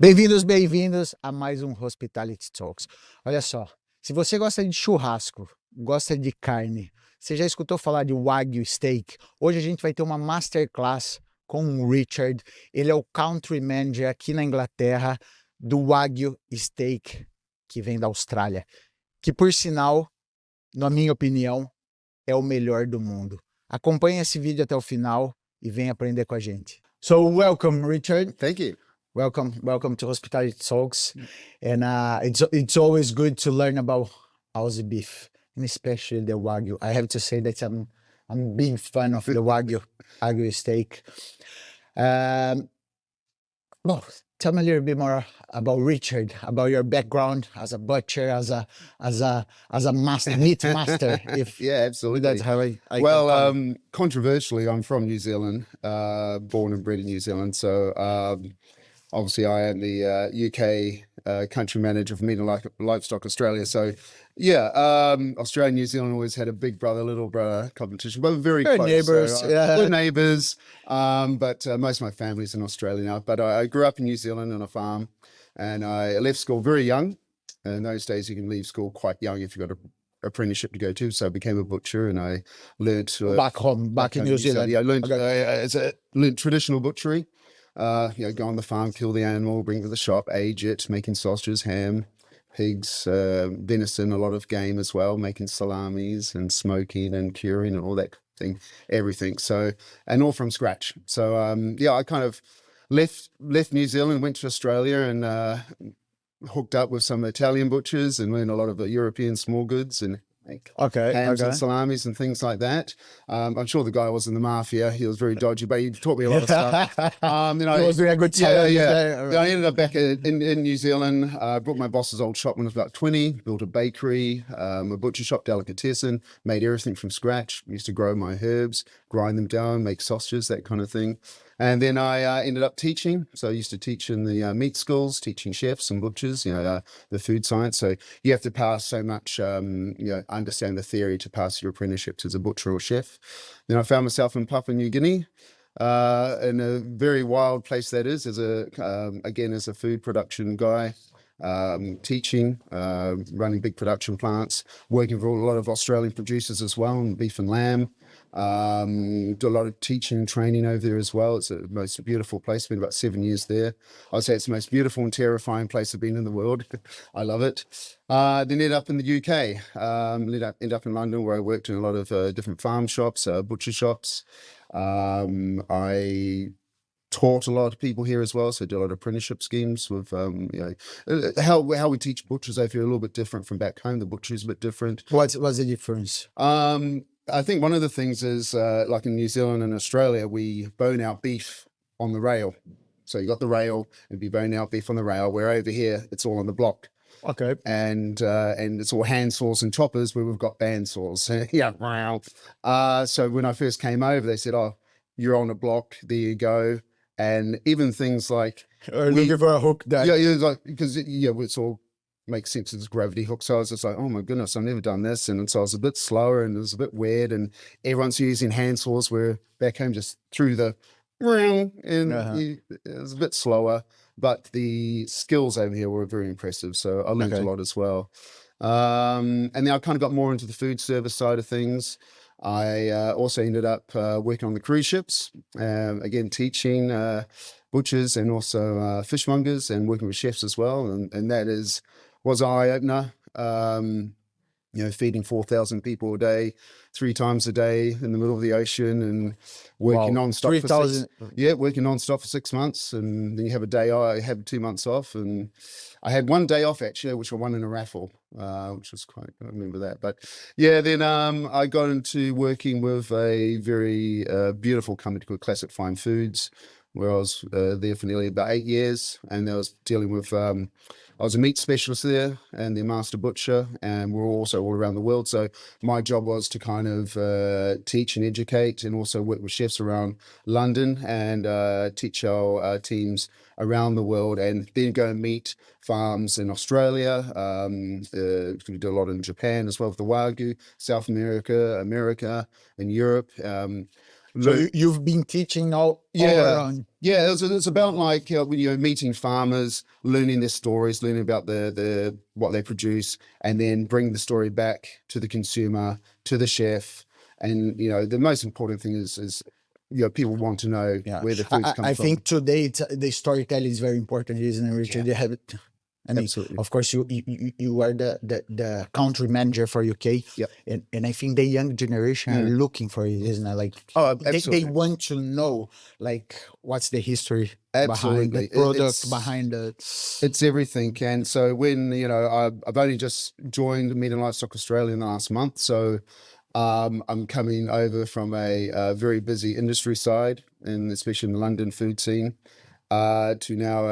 Bem-vindos, bem-vindos a mais um Hospitality Talks. Olha só, se você gosta de churrasco, gosta de carne, você já escutou falar de Wagyu Steak? Hoje a gente vai ter uma masterclass com o Richard. Ele é o Country Manager aqui na Inglaterra do Wagyu Steak, que vem da Austrália. Que, por sinal, na minha opinião, é o melhor do mundo. Acompanhe esse vídeo até o final e venha aprender com a gente. So, welcome, Richard. Thank you. Welcome to Hospitality Talks, and it's always good to learn about Aussie beef, and especially the Wagyu. I have to say that I'm a big fan of the Wagyu steak. Well, tell me a little bit more about Richard, about your background as a butcher, as a master, meat master. Yeah, absolutely. That's how I well, controversially, I'm from New Zealand, born and bred in New Zealand, so. Obviously, I am the UK country manager for Meat and Livestock Australia. So, yeah, Australia and New Zealand always had a big brother, little brother competition, but we're very close. Neighbours. So, Yeah. We're neighbours, but most of my family's in Australia now. But I grew up in New Zealand on a farm, and I left school very young. And in those days, you can leave school quite young if you've got an apprenticeship to go to. So I became a butcher, and I learned back in New Zealand. Yeah, I learned traditional butchery. Go on the farm, kill the animal, bring it to the shop, age it, making sausages, ham, pigs, venison, a lot of game as well, making salamis and smoking and curing and all that thing, everything. So, and all from scratch. So, I kind of left New Zealand, went to Australia and hooked up with some Italian butchers and learned a lot of the European small goods and hams and salamis and things like that. I'm sure the guy was in the mafia. He was very dodgy, but he taught me a lot of stuff. He was doing a good time. Yeah. I ended up back in New Zealand. Brought my boss's old shop when I was about 20, built a bakery, a butcher shop, delicatessen, made everything from scratch. Used to grow my herbs, grind them down, make sausages, that kind of thing. And then I ended up teaching. So I used to teach in the meat schools, teaching chefs and butchers, the food science. So you have to pass so much, understand the theory to pass your apprenticeships as a butcher or chef. Then I found myself in Papua New Guinea, in a very wild place that is, as a food production guy. Teaching, running big production plants, working for a lot of Australian producers as well, and beef and lamb. Do a lot of teaching and training over there as well. It's the most beautiful place. Been about 7 years there. I'd say it's the most beautiful and terrifying place I've been in the world. I love it. Then ended up in the UK. Ended up in London, where I worked in a lot of different farm shops, butcher shops. I taught a lot of people here as well, so I did a lot of apprenticeship schemes with how we teach butchers over here a little bit different from back home. The butchery's a bit different. What's the difference? I think one of the things is like in New Zealand and Australia, we bone out beef on the rail. So you got the rail and be boning out beef on the rail, where over here it's all on the block. Okay. And it's all hand saws and choppers, where we've got band saws. Yeah. So when I first came over, they said, "Oh, you're on a block. There you go." And even things like looking for a hook. Because it's all makes sense as gravity hook. So I was just like, oh my goodness, I've never done this. And so I was a bit slower and it was a bit weird. And everyone's using hand saws, where back home just through the ring, and it was a bit slower. But the skills over here were very impressive. So I learned a lot as well. And then I kind of got more into the food service side of things. I also ended up working on the cruise ships, again, teaching butchers and also fishmongers, and working with chefs as well. And that was an eye-opener, feeding 4,000 people a day, 3 times a day in the middle of the ocean, and working non-stop working non-stop for 6 months. And then you have a day, I had 2 months off, and I had one day off actually, which I won in a raffle, which was I remember that. But yeah, then I got into working with a very beautiful company called Classic Fine Foods, where I was there for nearly about 8 years, and I was dealing with, I was a meat specialist there and the master butcher, and we're also all around the world. So my job was to kind of teach and educate, and also work with chefs around London, and teach our teams around the world, and then go and meet farms in Australia. We do a lot in Japan as well with the Wagyu, South America, and Europe. So you've been teaching all around. Yeah, it's about like meeting farmers, learning their stories, learning about the what they produce, and then bring the story back to the consumer, to the chef. And the most important thing is people want to know where the food's come I from. think today the storytelling is very important, isn't it, Richard? You have it. I mean, Absolutely. of course, you are the country manager for UK, Yep. and I think the young generation are looking for it, isn't it? Like, they want to know, like, what's the history behind the product, behind the. It's everything. And so when I've only just joined Meat and Livestock Australia in the last month, so I'm coming over from a very busy industry side, and especially in the London food scene. To now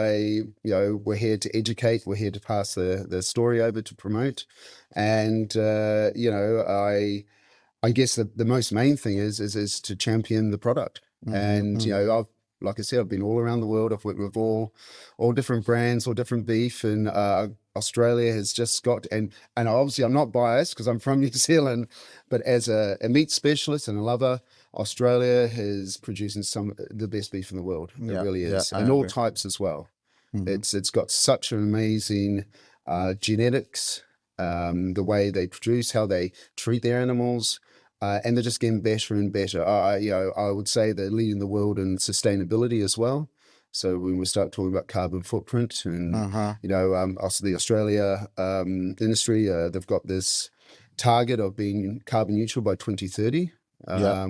we're here to educate, we're here to pass the story over to promote. And, I guess the most main thing is to champion the product. And, like I said, I've been all around the world. I've worked with all different brands, all different beef, and Australia has just got, and obviously I'm not biased because I'm from New Zealand, but as a meat specialist and a lover, Australia is producing some of the best beef in the world. It really is, and all types as well. It's got such an amazing genetics, the way they produce, how they treat their animals. And they're just getting better and better. I would say they're leading the world in sustainability as well. So when we start talking about carbon footprint and, also the Australia industry, they've got this target of being carbon neutral by 2030,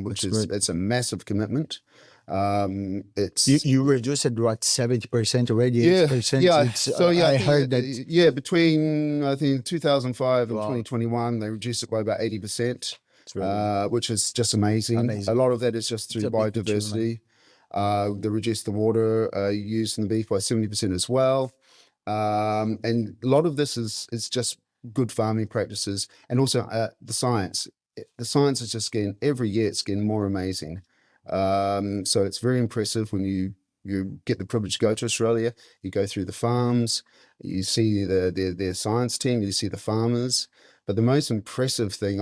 which is, it's a massive commitment. It's you reduced it what 70% already. 80%. I heard that. Yeah, between I think 2005 and 2021, they reduced it by about 80%. Which is just amazing. A lot of that is just through biodiversity. They reduced the water used in the beef by 70% as well. And a lot of this is just good farming practices, and also the science. The science is just getting, every year it's getting more amazing. So it's very impressive when you get the privilege to go to Australia. You go through the farms, you see their science team, you see the farmers. But the most impressive thing,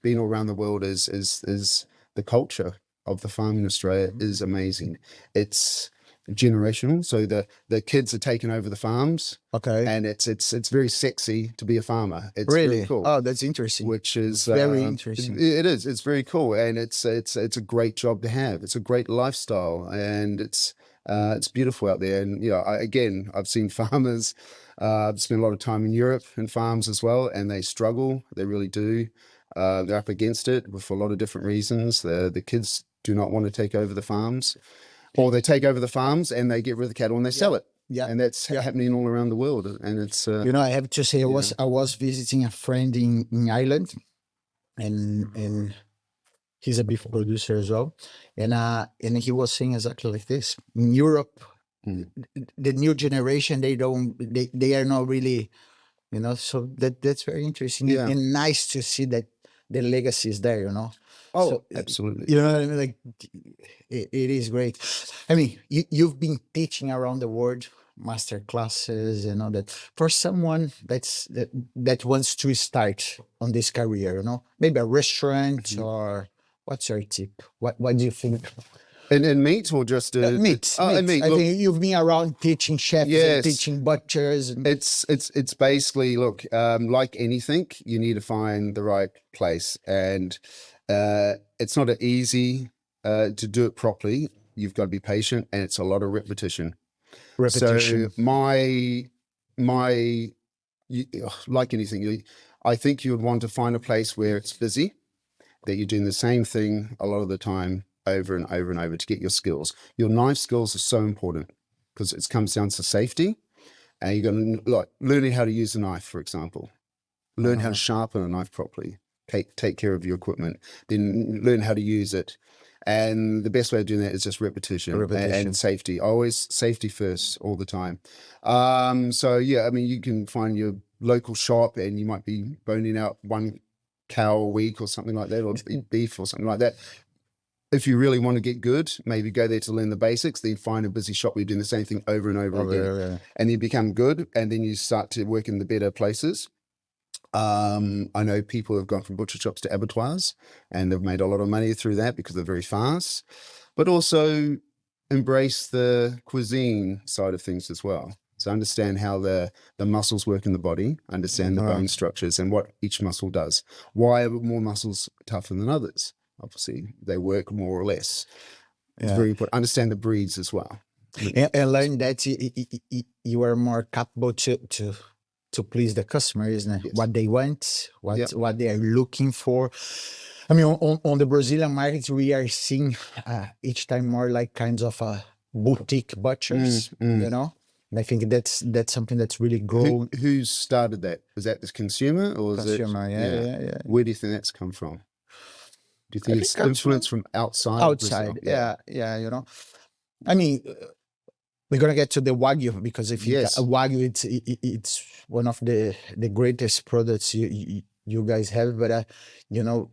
being all around the world, is the culture of the farm in Australia is amazing. It's generational, so the kids are taking over the farms. Okay, and it's very sexy to be a farmer. It's really very cool. Oh, that's interesting. Which is very interesting. It is. It's very cool, and it's a great job to have. It's a great lifestyle, and it's beautiful out there. And I've seen farmers. I've spent a lot of time in Europe and farms as well, and they struggle. They really do. They're up against it for a lot of different reasons. The kids do not want to take over the farms, or they take over the farms and they get rid of the cattle and they sell it. Yeah, and that's happening all around the world. And it's I have to say, I was visiting a friend in Ireland, and he's a beef producer as well, and he was saying exactly like this. In Europe, the new generation, they are not really, so that's very interesting. And nice to see that the legacy is there, Oh, so, absolutely. You know what I mean? Like, it is great. I mean, you've been teaching around the world, master classes and all that. For someone that wants to start on this career, maybe a restaurant, or what's your tip? What do you think? In meat, or just meat? Meat. I think you've been around teaching chefs and teaching butchers. It's basically, look, like anything, you need to find the right place, and it's not easy to do it properly. You've got to be patient, and it's a lot of repetition. So my like anything, I think you would want to find a place where it's busy, that you're doing the same thing a lot of the time, over and over and over, to get your skills. Your knife skills are so important, because it comes down to safety, and you're going to learning how to use a knife, for example. Learn how to sharpen a knife properly. Take care of your equipment. Then learn how to use it. And the best way of doing that is just repetition. And safety. Always safety first, all the time. So yeah, I mean, you can find your local shop, and you might be boning out one cow a week or something like that, or beef or something like that. If you really want to get good, maybe go there to learn the basics, then find a busy shop where you're doing the same thing over and over again. And you become good, and then you start to work in the better places. I know people have gone from butcher shops to abattoirs, and they've made a lot of money through that because they're very fast, but also embrace the cuisine side of things as well. So understand how the muscles work in the body, understand the bone structures and what each muscle does. Why are more muscles tougher than others? Obviously, they work more or less. It's very important. Understand the breeds as well. And learn that you are more capable to please the customer, isn't it? Yes. What they want, what they are looking for. I mean, on the Brazilian market, we are seeing each time more like kinds of boutique butchers, you know? And I think that's something that's really growing. Who started that? Was that the consumer or is Consumer, it? yeah. Where do you think that's come from? Do you think it's think influence from outside? Outside, Brazil? yeah, you know? I mean, we're gonna get to the Wagyu because if you Wagyu, it's one of the greatest products you guys have. But you know,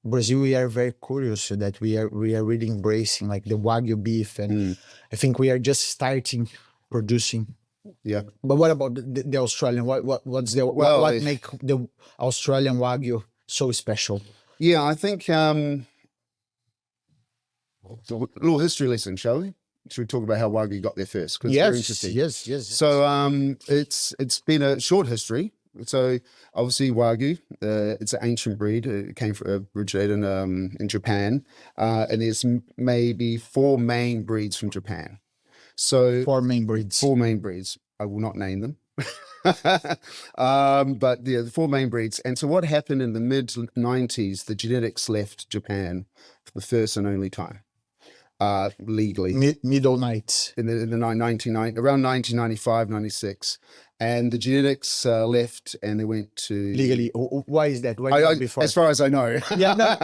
Brazil, we are very curious that we are really embracing like the Wagyu beef, and I think we are just starting producing. Yeah. But what about the Australian? What make the Australian Wagyu so special? Yeah, I think a little history lesson, shall we? Should we talk about how Wagyu got there first? Because it's very interesting. Yes. So it's been a short history. So obviously Wagyu, it's an ancient breed. It originated in Japan, and there's maybe 4 main breeds from Japan. So 4 main breeds. 4 main breeds. I will not name them. But yeah, the 4 main breeds. And so what happened in the mid-90s, the genetics left Japan for the first and only time. Legally. Middle night. In the 1990, around 1995, 96. And the genetics left and they went to... Legally. Why is that? Why not before? As far as I know. Yeah, no,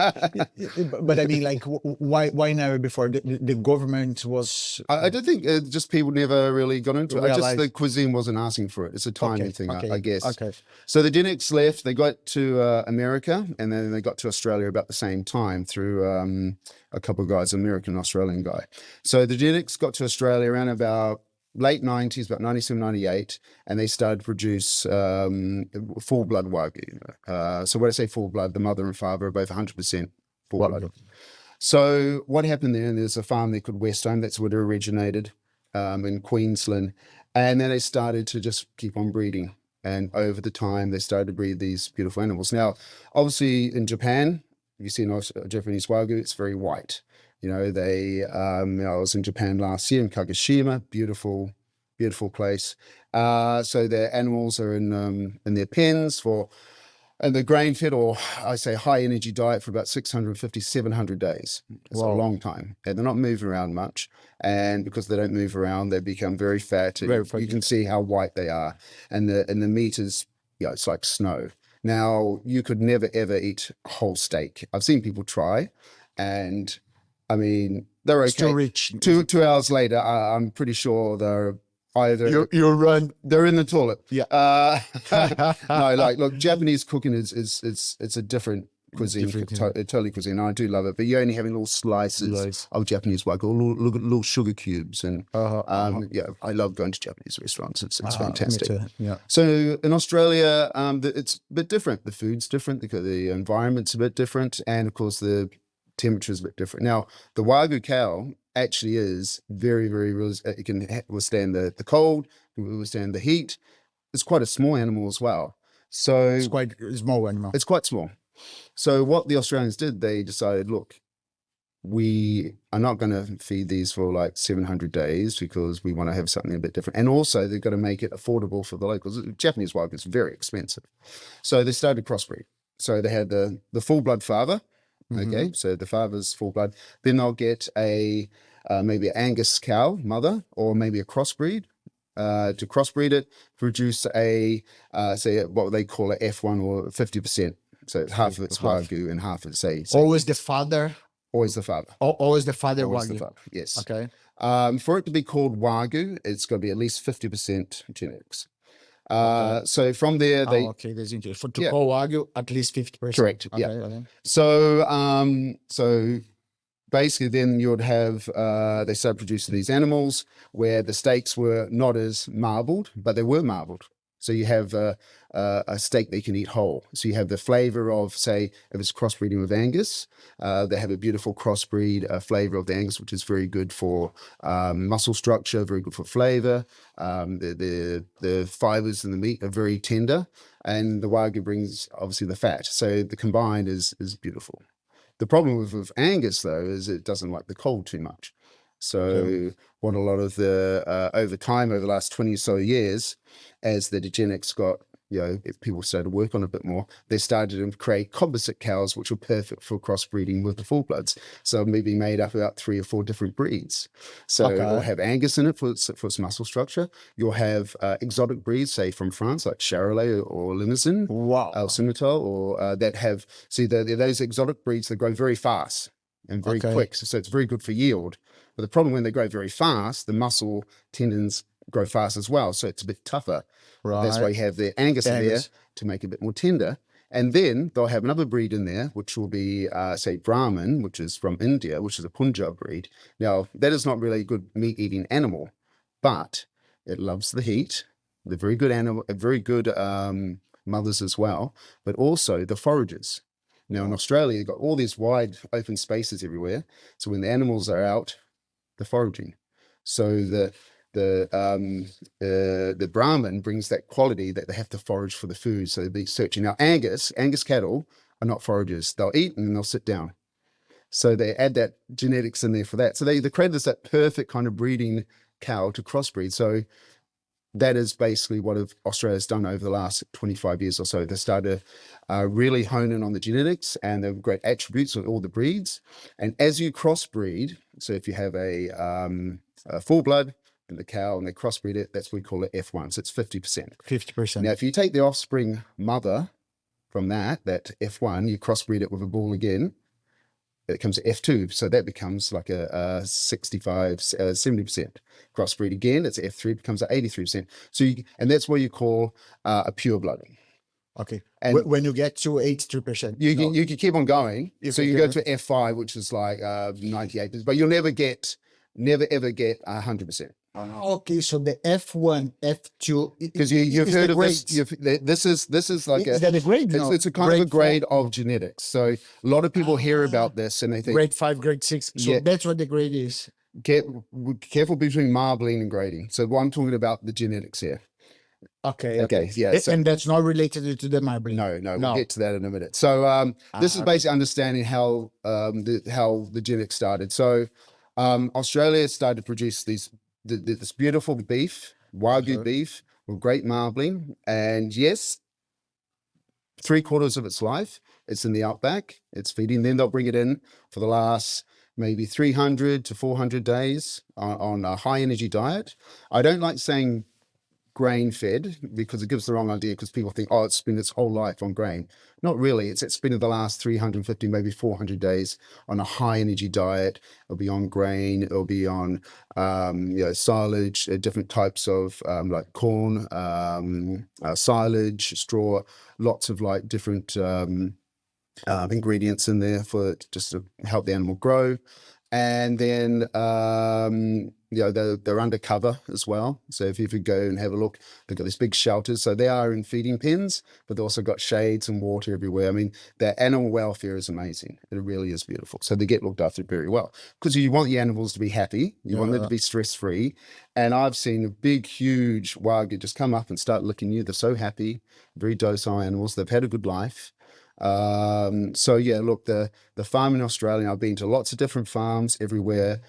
but I mean, like, why never before? The government was... I don't think just people never really got into it. Just the cuisine wasn't asking for it. It's a timing thing, I guess. Okay. So the genetics left. They got to America, and then they got to Australia about the same time through a couple of guys, American and Australian guy. So the genetics got to Australia around about late 90s, about 97, 98, and they started to produce full blood Wagyu. So when I say full blood, the mother and father are both 100% full blood. So what happened there, and there's a farm there called Westholme, that's where it originated in Queensland. And then they started to just keep on breeding. And over the time, they started to breed these beautiful animals. Now, obviously in Japan, you see a Japanese Wagyu, it's very white. You know, I was in Japan last year in Kagoshima, beautiful place. So their animals are in their pens and the grain fed, or I say high energy diet, for about 650, 700 days. It's a long time. And they're not moving around much. And because they don't move around, they become very fat. You can see how white they are. And the meat is, it's like snow. Now, you could never, ever eat whole steak. I've seen people try, and I mean, they're okay. Still rich. 2 hours later, I'm pretty sure they're either... You run. They're in the toilet. Yeah. No, look, Japanese cooking it's a different cuisine, totally cuisine. I do love it, but you're only having little slices of Japanese Wagyu, little sugar cubes, and yeah, I love going to Japanese restaurants. It's fantastic. Me too. Yeah. So in Australia, it's a bit different. The food's different, the environment's a bit different, and of course the temperature is a bit different. Now, the Wagyu cow actually is very, very, it can withstand the cold, it can withstand the heat. It's quite a small animal as well. So it's quite a small animal. It's quite small. So what the Australians did, they decided, look, we are not going to feed these for like 700 days because we want to have something a bit different. And also they've got to make it affordable for the locals. Japanese Wagyu is very expensive. So they started crossbreed. So they had the full blood father. Okay, so the father's full blood. Then they'll get a maybe an Angus cow mother, or maybe a crossbreed to crossbreed it, produce a say what they call a F1 or 50%. So half of it's Wagyu and half of it's always the father. Always the father. Always the father always Wagyu. The father. Yes. Okay. For it to be called Wagyu, it's got to be at least 50% genetics. So from there they there's interesting. To call Wagyu at least 50%. Correct. Okay, yeah. Okay. So basically then you would have they started producing these animals where the steaks were not as marbled, but they were marbled. So you have a steak that you can eat whole. So you have the flavor of, say, if it's crossbreeding with Angus, they have a beautiful crossbreed flavor of the Angus, which is very good for muscle structure, very good for flavor. The fibers in the meat are very tender, and the Wagyu brings obviously the fat. So the combined is beautiful. The problem with Angus, though, is it doesn't like the cold too much. So what a lot of the, over time, over the last 20 or so years, as the genetics got, if people started to work on it a bit more, they started to create composite cows, which were perfect for crossbreeding with the full bloods. So maybe made up about 3 or 4 different breeds. So you'll have Angus in it for its muscle structure. You'll have exotic breeds, say from France, like Charolais or Limousin, or Simmental, or that have, those exotic breeds that grow very fast and very quick. So it's very good for yield. But the problem when they grow very fast, the muscle tendons grow fast as well. So it's a bit tougher. Right. That's why you have the Angus in there to make it a bit more tender. And then they'll have another breed in there, which will be, say, Brahman, which is from India, which is a Punjab breed. Now, that is not really a good meat-eating animal, but it loves the heat. They're very good animal, very good mothers as well, but also the foragers. Now, in Australia, you've got all these wide open spaces everywhere. So when the animals are out, they're foraging. So the Brahman brings that quality that they have to forage for the food. So they'll be searching. Now, Angus cattle are not foragers. They'll eat and then they'll sit down. So they add that genetics in there for that. So they created that perfect kind of breeding cow to crossbreed. So that is basically what Australia's done over the last 25 years or so. They started to really hone in on the genetics and the great attributes of all the breeds. And as you crossbreed, so if you have a full blood in the cow and they crossbreed it, that's what we call it F1. So it's 50%. 50%. Now, if you take the offspring mother from that F1, you crossbreed it with a bull again, it comes to F2. So that becomes like a 65, 70%. Crossbreed again, it's F3, becomes an 83%. So and that's what you call a pure blood. Okay. And when you get to 83%, you can keep on going. So you go to F5, which is like 98%, but you'll never ever get 100%. Okay, so the F1, F2, because you've heard of this. This is like is that a grade? It's a kind of a grade of genetics. So a lot of people hear about this and they think grade 5, grade 6. So that's what the grade is. Careful between marbling and grading. So what I'm talking about the genetics here. Okay. Yeah. And that's not related to the marbling. No. We'll get to that in a minute. So this is basically understanding how the genetics started. So Australia started to produce this beautiful beef, Wagyu beef with great marbling. And yes, 3/4 of its life, it's in the outback, it's feeding. Then they'll bring it in for the last maybe 300 to 400 days on a high energy diet. I don't like saying grain fed because it gives the wrong idea, because people think, it's spent its whole life on grain. Not really. It's spent the last 350, maybe 400 days on a high energy diet. It'll be on grain. It'll be on silage, different types of like corn, silage, straw, lots of like different ingredients in there for just to help the animal grow. And then they're undercover as well. So if you go and have a look, they've got these big shelters. So they are in feeding pens, but they've also got shades and water everywhere. I mean, their animal welfare is amazing. It really is beautiful. So they get looked after very well, because you want the animals to be happy. You want them to be stress-free. And I've seen a big, huge Wagyu just come up and start licking you. They're so happy, very docile animals. They've had a good life. So yeah, look, the farm in Australia, I've been to lots of different farms everywhere,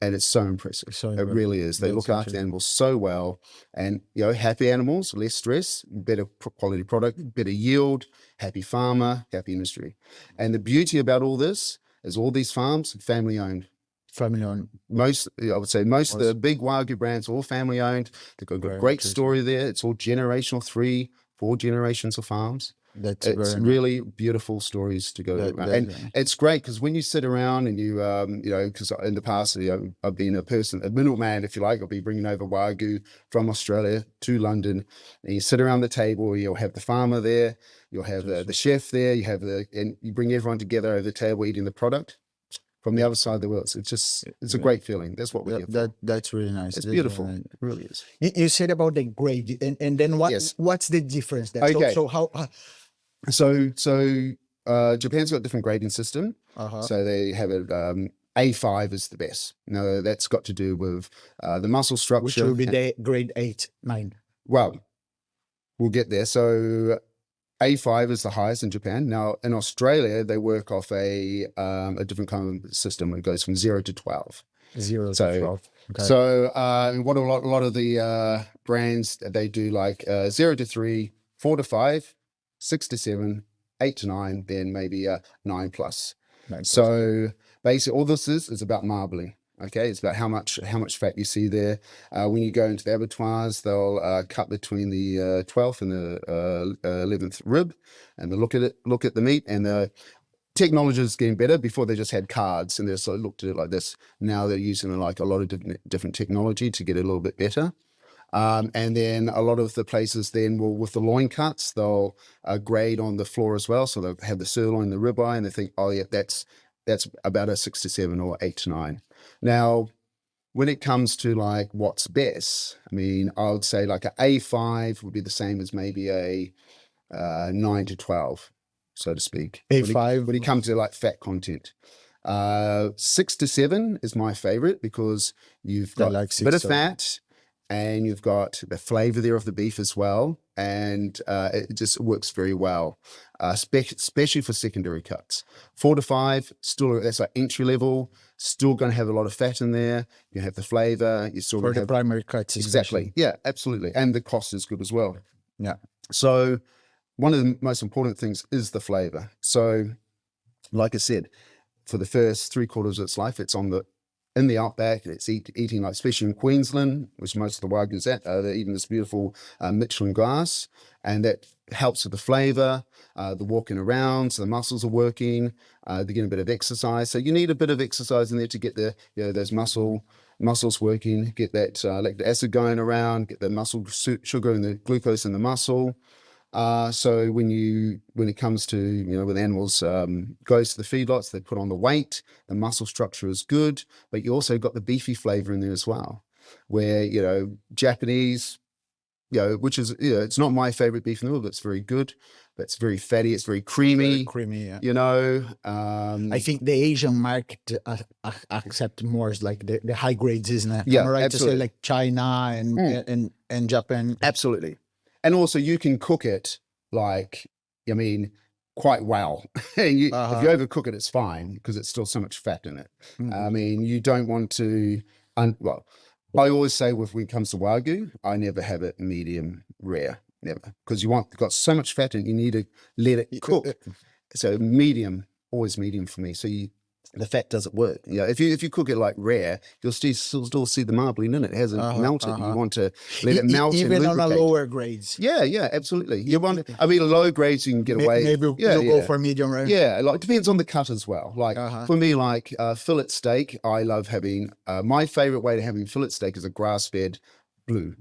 and it's so impressive. It really is. They look after the animals so well, and happy animals, less stress, better quality product, better yield, happy farmer, happy industry. And the beauty about all this is all these farms family owned. Family owned. I would say most of the big Wagyu brands are all family owned. They've got a great story there. It's all generational, 3, 4 generations of farms. It's really beautiful stories to go around. And it's great because when you sit around and you because in the past I've been a middleman, if you like. I'll be bringing over Wagyu from Australia to London, and you sit around the table. You'll have the farmer there, you'll have the chef there, and you bring everyone together over the table eating the product. from the other side of the world. So it's a great feeling. That's what we're here for. That's really nice. It's That's beautiful. really nice. It really is. You said about the grade, and then Yes. what's the difference there? Okay. So how? So Japan's got a different grading system. So they have it. A5 is the best. Now that's got to do with the muscle structure, Which will be the grade 8, 9. Well, we'll get there. So A5 is the highest in Japan. Now in Australia, they work off a different kind of system. It goes from 0 to 12. 0 So- to 12. Okay. So what a lot of the brands, they do like 0 to 3, 4 to 5, 6 to 7, 8 to 9, then maybe 9 plus. So basically all this is about marbling. Okay, it's about how much fat you see there. When you go into the abattoirs, they'll cut between the 12th and the 11th rib, and they look at the meat. And the technology is getting better. Before they just had cards, and they sort of looked at it like this. Now they're using like a lot of different technology to get it a little bit better. And then a lot of the places then will, with the loin cuts, they'll grade on the floor as well. So they'll have the sirloin, the ribeye, and they think, oh yeah, that's about a 6 to 7 or 8 to 9. Now, when it comes to like what's best, I mean, I would say like a A5 would be the same as maybe a 9 to 12, so to speak. A5. When it comes to like fat content. 6 to 7 is my favorite because you've got like a bit of 6 to 7. fat, and you've got the flavor there of the beef as well, and it just works very well, especially for secondary cuts. 4 to 5, still that's like entry level, still going to have a lot of fat in there. You have the flavor. You still For gonna the have primary cuts, especially. exactly, yeah, absolutely, and the cost is good as well. Yeah. So one of the most important things is the flavor. So, like I said, for the first 3/4 of its life, it's in the outback. It's eating like, especially in Queensland, which most of the Wagyu's at, they're eating this beautiful Michelin grass, and that helps with the flavor, the walking around, so the muscles are working, they're getting a bit of exercise. So you need a bit of exercise in there to get the, those muscles working, get that lactic acid going around, get the muscle sugar and the glucose in the muscle. So when it comes to, when animals goes to the feedlots, they put on the weight, the muscle structure is good, but you also got the beefy flavor in there as well, where, Japanese, which is, it's not my favorite beef in the world, but it's very good, but it's very fatty, it's very creamy, Yeah. I think the Asian market accept more like the high grades, isn't it? Yeah, Am I right absolutely. to say like China and Japan? Absolutely. And also you can cook it quite well. If you overcook it, it's fine because it's still so much fat in it. I mean, you don't want to, I always say when it comes to Wagyu, I never have it medium rare, never. Because got so much fat in it, you need to let it cook. So medium, always medium for me. So the fat doesn't work. If you cook it like rare, you'll still see the marbling in it. It hasn't melted. You want to let it melt even and on lubricate. the lower grades. Yeah, absolutely. Low grades you can get away. Maybe you'll go for medium rare. Yeah, like depends on the cut as well. Like for me, like fillet steak, I love having. My favorite way to having fillet steak is a grass-fed blue.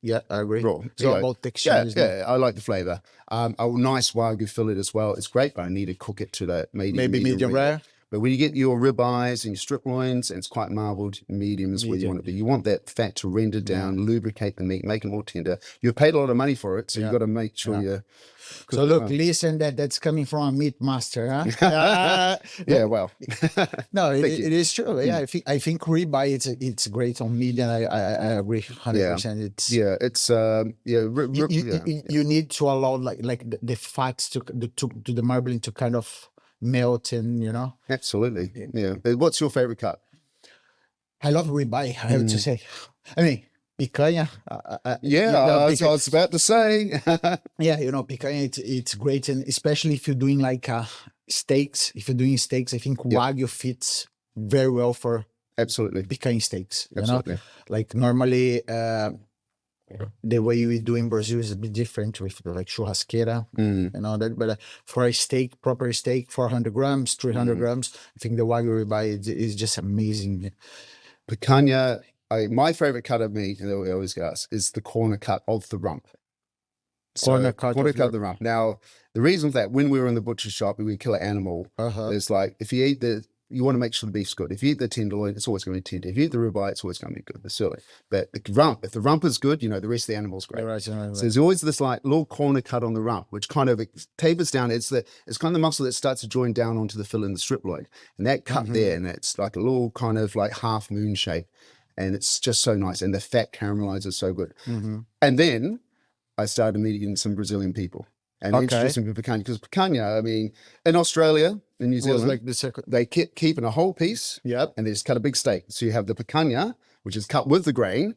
Yeah, I agree. Raw. It's all about texture. Yeah, I like the flavor. A nice Wagyu fillet as well. It's great, but I need to cook it to the maybe medium rare. But when you get your ribeyes and your strip loins, and it's quite marbled, medium is where you want it to be. You want that fat to render down, lubricate the meat, make it more tender. You've paid a lot of money for it, so you've got to make sure you. So look, listen, that's coming from a meat master, huh? Yeah, well. No, it is true. Yeah, I think ribeye it's great on medium. I agree 100%. You need to allow like the fats to the marbling to kind of melt and Absolutely. Yeah. What's your favorite cut? I love ribeye, I have to say. I mean, picanha. I was about to say. Yeah, picanha, it's great, and especially if you're doing like steaks. If you're doing steaks, I think Wagyu fits very well for picanha steaks. Absolutely. Like normally, the way we do in Brazil is a bit different with like churrasqueira and all that. But for a steak, proper steak, 400 grams, 300 grams, I think the Wagyu ribeye is just amazing. Picanha, my favorite cut of meat, and I always ask, is the corner cut of the rump. Corner cut of the rump. Now, the reason for that, when we were in the butcher shop, we would kill an animal. It's like, if you eat you want to make sure the beef's good. If you eat the tenderloin, it's always going to be tender. If you eat the ribeye, it's always going to be good. That's silly. But the rump, if the rump is good, the rest of the animal's great. Right. So there's always this like little corner cut on the rump, which kind of tapers down. It's kind of the muscle that starts to join down onto the fillet in the strip loin. And that cut there, and it's like a little kind of like half moon shape. And it's just so nice. And the fat caramelizes so good. And then I started meeting some Brazilian people. And introducing them to picanha, because picanha, I mean, in Australia, in New Zealand, like the they keep in a whole piece, and they just cut a big steak. So you have the picanha, which is cut with the grain,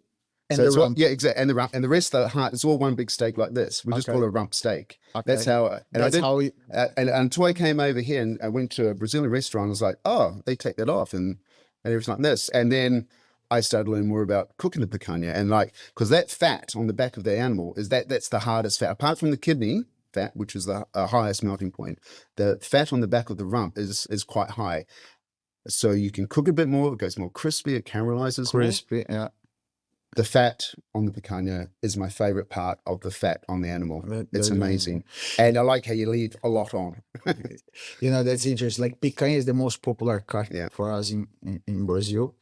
and so the rump. exactly, and the rump, and the rest of the heart is all one big steak like this. We just call it a rump steak. That's how. And until I came over here and I went to a Brazilian restaurant, I was like, oh, they take that off and everything like this, and then I started learning more about cooking the picanha, and like, because that fat on the back of the animal that's the hardest fat, apart from the kidney fat, which is the highest melting point. The fat on the back of the rump is quite high, so you can cook a bit more. It goes more crispy. It caramelizes crispy. More. The fat on the picanha is my favorite part of the fat on the animal. It's amazing, and I like how you leave a lot on. That's interesting. Like picanha is the most popular cut for us in Brazil,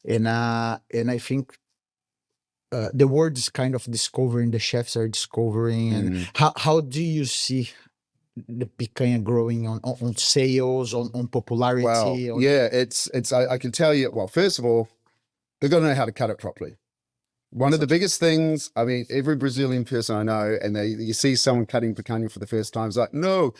and I think. The world is kind of discovering, the chefs are discovering, and how do you see the picanha growing on sales, on popularity? Well, I can tell you, well, first of all, they've got to know how to cut it properly. One of the biggest things, I mean, every Brazilian person I know, and you see someone cutting picanha for the first time, it's like, no,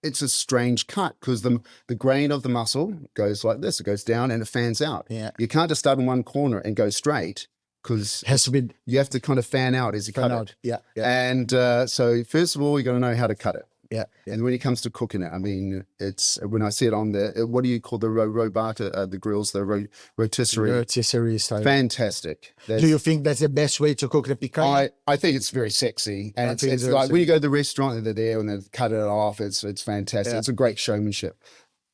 it's a strange cut, because the grain of the muscle goes like this. It goes down and it fans out. You can't just start in one corner and go straight, because you have to kind of fan out as you cut it. And so first of all, you got to know how to cut it. And when it comes to cooking it, I mean, it's when I see it on the, what do you call the robata, the grills, the rotisserie? Rotisserie style. Fantastic. Do you think that's the best way to cook the picanha? I think it's very sexy. And it's like when you go to the restaurant and they're there and they've cut it off, it's fantastic. It's a great showmanship.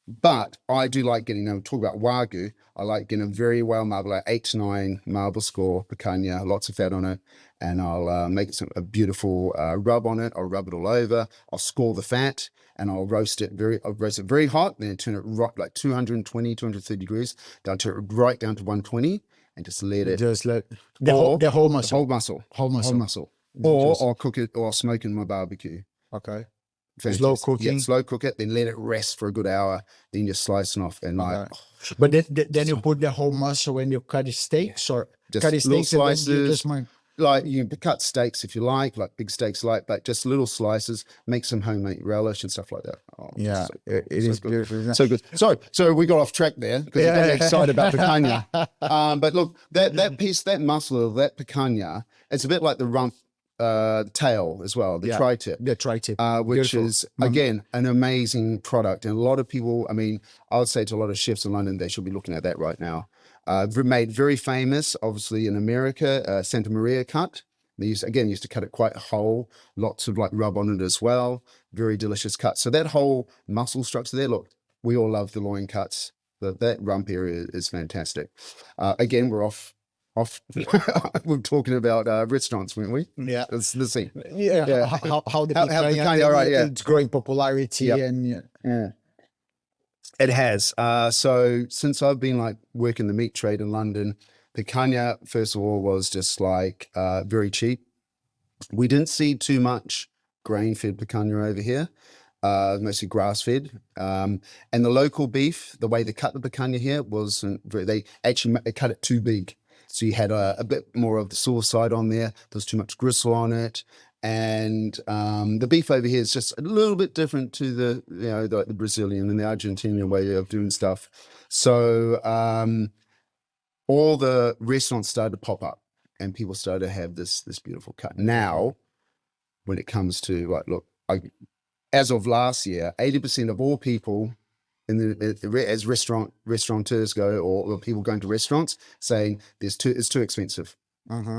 But I do like getting, talk about Wagyu, I like getting a very well marbled, like 8 to 9 marble score picanha, lots of fat on it, and I'll make a beautiful rub on it. I'll rub it all over. I'll score the fat, and I'll roast it very hot, then turn it right, like 220, 230 degrees, down to right down to 120, and just let it. Just let the whole muscle. Whole muscle. Or I'll cook it, or I'll smoke in my barbecue. Okay. Fantastic. Slow cooking. Yeah, slow cook it, then let it rest for a good hour, then you slice it off, and but then you put the whole muscle when you cut steaks, or just cut little steaks slices. Like you can cut steaks if you like big steaks, but just little slices. Make some homemade relish and stuff like that. It is good. Beautiful. So good. So we got off track there because I got excited about picanha. But look, that piece, that muscle of that picanha, it's a bit like the rump. Tail as well, the tri-tip, which is again an amazing product, and a lot of people, I mean, I would say to a lot of chefs in London, they should be looking at that right now. Made very famous, obviously in America, Santa Maria cut. They used to cut it quite whole, lots of like rub on it as well. Very delicious cut. So that whole muscle structure there, look, we all love the loin cuts. That rump area is fantastic. Again, we're off. We're talking about restaurants, weren't we? Yeah, it's the same. Yeah. How the picanha, it's growing popularity, and it has. So since I've been like working the meat trade in London, picanha first of all was just like very cheap. We didn't see too much grain-fed picanha over here. Mostly grass-fed, and the local beef, the way they cut the picanha here wasn't very. They actually cut it too big. So you had a bit more of the sore side on there. There's too much gristle on it. And the beef over here is just a little bit different to the Brazilian and the Argentinian way of doing stuff. So all the restaurants started to pop up and people started to have this beautiful cut. Now, when it comes to, as of last year, 80% of all people as restaurateurs go, or people going to restaurants, saying it's too expensive.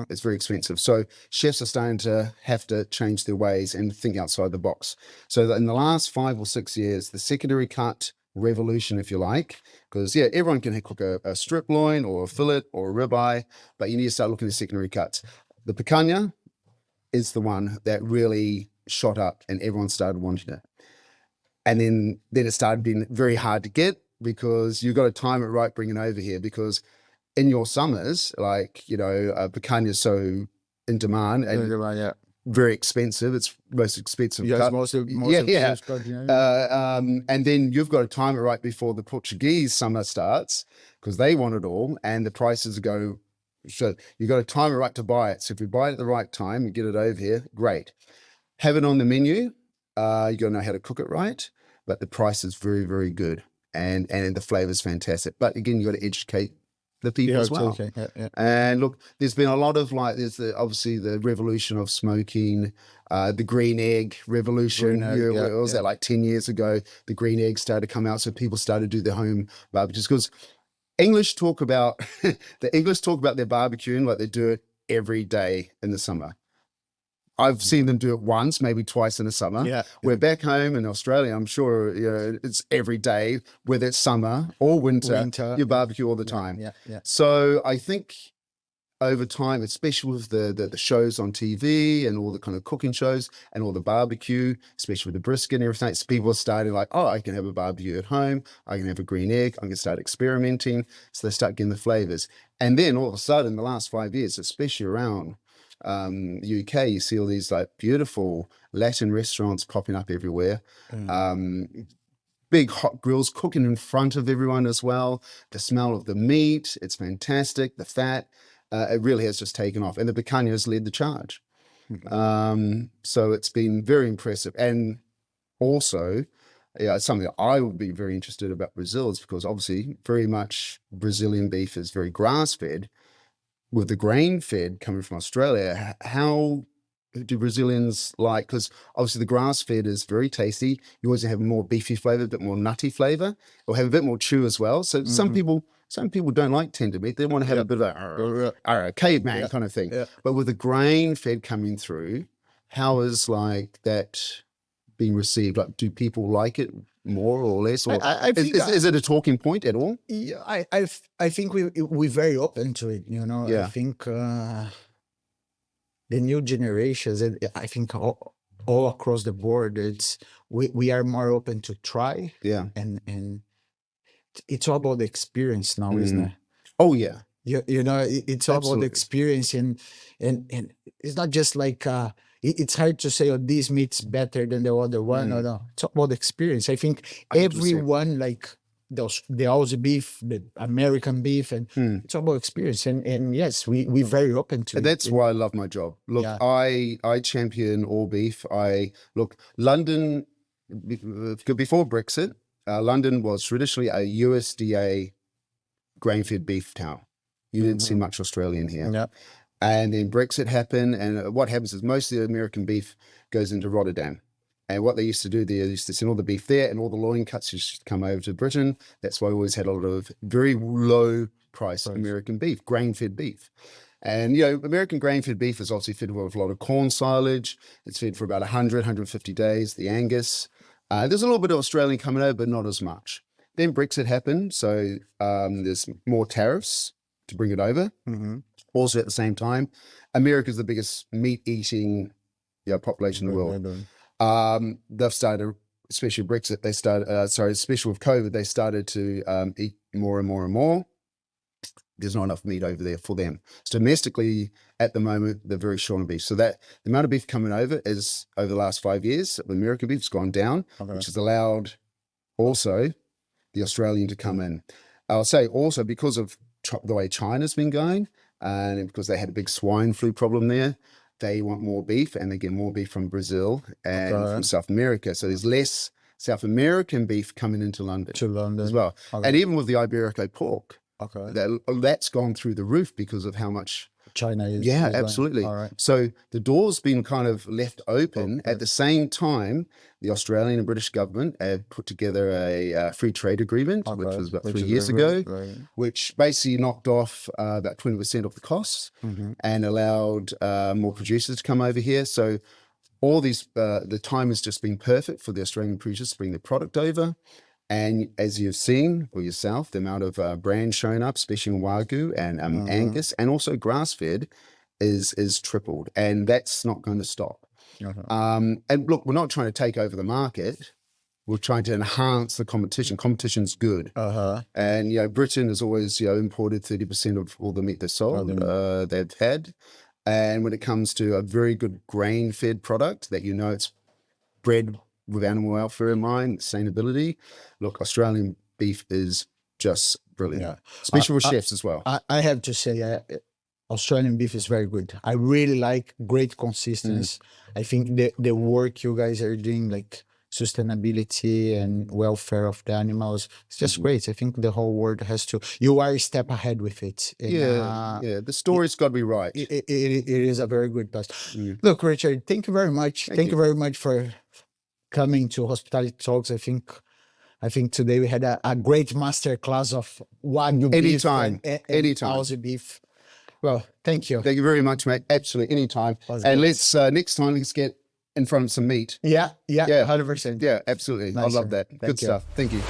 It's very expensive. So chefs are starting to have to change their ways and think outside the box. So in the last 5 or 6 years, the secondary cut revolution, if you like, because everyone can cook a strip loin or a fillet or a ribeye, but you need to start looking at secondary cuts. The picanha is the one that really shot up and everyone started wanting it. And then it started being very hard to get. because you've got to time it right bringing over here, because in your summers, like, picanha is so in demand and Yeah. very expensive. It's most expensive. Yes, cut. most Yeah. expensive cut, And then you've got to time it right before the Portuguese summer starts, because they want it all and the prices go. So you've got to time it right to buy it. So if you buy it at the right time and get it over here, great. Have it on the menu. You got to know how to cook it right, but the price is very, very good. And the flavor is fantastic. But again, you got to educate the people as well. Okay. Yeah. And look, there's been a lot of there's obviously the revolution of smoking, the green egg revolution. What was that, like 10 years ago? The green egg started to come out, so people started to do their home barbecues, because English talk about the English talk about their barbecuing like they do it every day in the summer. I've seen them do it once, maybe twice in the summer. Yeah. We're back home in Australia. I'm sure it's every day, whether it's summer or winter. You barbecue all the time. Yeah. So I think over time, especially with the shows on TV and all the kind of cooking shows and all the barbecue, especially with the brisket and everything, people are starting like, oh, I can have a barbecue at home. I can have a green egg. I can start experimenting. So they start getting the flavors. And then all of a sudden, in the last 5 years, especially around UK, you see all these like beautiful Latin restaurants popping up everywhere. Big hot grills cooking in front of everyone as well. The smell of the meat, it's fantastic. The fat, it really has just taken off. And the picanha has led the charge. So it's been very impressive. And also, it's something that I would be very interested about Brazil, is because obviously very much Brazilian beef is very grass-fed. With the grain-fed coming from Australia, how do Brazilians like, because obviously the grass-fed is very tasty. You always have more beefy flavor, a bit more nutty flavor, or have a bit more chew as well. So some people don't like tender meat. They want to have a bit of a caveman kind of thing. Yeah. But with the grain-fed coming through, how is like that being received? Like, do people like it more or less? Or I think, is it a talking point at all? Yeah, I think we're very open to it. Yeah. I think the new generations, and I think all across the board, we are more open to try. Yeah. And it's all about the experience now, isn't it? Oh yeah. It's all about the experience, and it's not just like it's hard to say, oh, this meat's better than the other one. No, it's all about the experience. I think 100%. Everyone, like the Aussie beef, the American beef, and it's all about experience. And yes, we're very open to it. That's why I love my job. Look, yeah. I champion all beef. London, before Brexit, London was traditionally a USDA grain-fed beef town. You didn't see much Australian here. Yeah. And then Brexit happened, and what happens is most of the American beef goes into Rotterdam. And what they used to do there, they used to send all the beef there, and all the loin cuts used to come over to Britain. That's why we always had a lot of very low price American beef, grain-fed beef. And, American grain-fed beef is obviously fed with a lot of corn silage. It's fed for about 150 days, the Angus. There's a little bit of Australian coming over, but not as much. Then Brexit happened, so there's more tariffs to bring it over. Also at the same time, America's the biggest meat-eating population in the world. They've started, especially Brexit, especially with COVID, they started to eat more and more and more. There's not enough meat over there for them. So domestically, at the moment, they're very short on beef. So that the amount of beef coming over is, over the last 5 years, American beef has gone down, which has allowed also the Australian to come in. I'll say also because of the way China's been going, and because they had a big swine flu problem there, they want more beef, and they get more beef from Brazil and from South America. So there's less South American beef coming into London as well. And even with the Iberico pork, that's gone through the roof because of how much China is. Yeah, absolutely. So the door's been kind of left open. At the same time, the Australian and British government have put together a free trade agreement, which was about 3 years ago, which basically knocked off about 20% of the costs and allowed more producers to come over here. So all these, the time has just been perfect for the Australian producers to bring their product over. And as you've seen for yourself, the amount of brands showing up, especially in Wagyu and Angus, and also grass-fed, is tripled, and that's not going to stop. And look, we're not trying to take over the market. we're trying to enhance the competition. Competition's good. And, Britain has always, imported 30% of all the meat they sold, they've had. And when it comes to a very good grain-fed product that it's bred with animal welfare in mind, sustainability, look, Australian beef is just brilliant, especially for chefs as well. I have to say, Australian beef is very good. I really like great consistency. I think the work you guys are doing, like sustainability and welfare of the animals, it's just great. I think the whole world has to. You are a step ahead with it. And, the story's got to be right. It is a very good pass. Look, Richard, thank you very much. Thank you very much for coming to Hospitality Talks. I think today we had a great master class of Wagyu beef and Aussie beef. Well, thank you. Thank you very much, mate. Absolutely, anytime. And let's next time let's get in front of some meat. Yeah, 100%. Yeah, absolutely. Nice, I love that. Good stuff. Thank you.